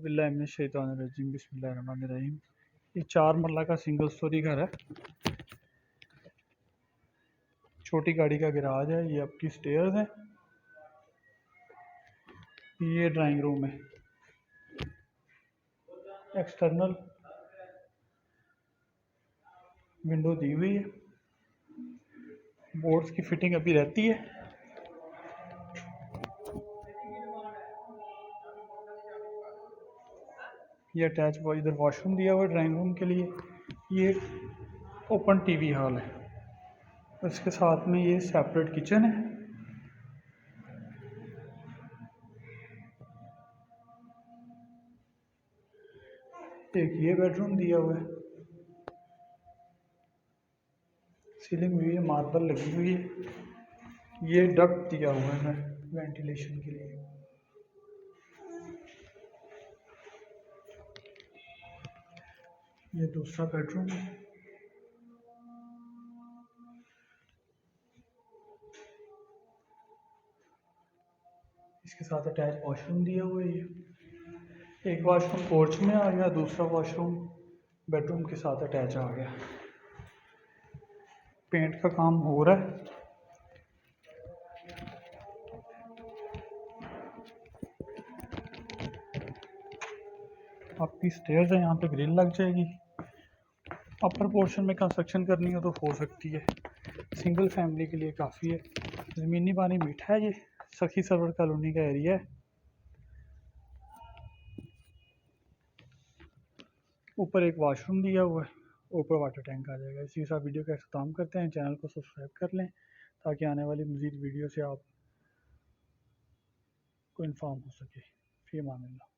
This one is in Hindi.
औज़ुबिल्लाहिमिनश्शैतानिर्रजीम बिस्मिल्लाहिर्रहमानिर्रहीम। ये 4 मरला का सिंगल स्टोरी घर है। छोटी गाड़ी का गैराज है। ये आपकी स्टेयर्स हैं। ये ड्राइंग रूम है। एक्सटर्नल विंडो दी हुई है। बोर्ड्स की फिटिंग अभी रहती है। ये अटैच इधर वॉशरूम दिया हुआ है ड्राइंग रूम के लिए। ये ओपन टीवी हॉल है। उसके साथ में ये सेपरेट किचन है। एक ये बेडरूम दिया हुआ है। सीलिंग हुई है, मार्बल लगी हुई है। ये डक्ट दिया हुआ है वेंटिलेशन के लिए। ये दूसरा बेडरूम है। इसके साथ अटैच वॉशरूम दिया हुआ है। ये एक वॉशरूम पोर्च में आ गया, दूसरा वॉशरूम बेडरूम के साथ अटैच आ गया। पेंट का काम हो रहा है। आपकी स्टेयर्स है, यहाँ पे ग्रिल लग जाएगी। अपर पोर्शन में कंस्ट्रक्शन करनी हो तो हो सकती है। सिंगल फैमिली के लिए काफ़ी है। ज़मीनी पानी मीठा है। ये सखी सरवर कॉलोनी का एरिया है। ऊपर एक वॉशरूम दिया हुआ है, ऊपर वाटर टैंक आ जाएगा। इसी के साथ वीडियो का अख्ताम करते हैं। चैनल को सब्सक्राइब कर लें ताकि आने वाली मज़ीद वीडियो से आप को इन्फॉर्म हो सके। फ़ी अमान अल्लाह।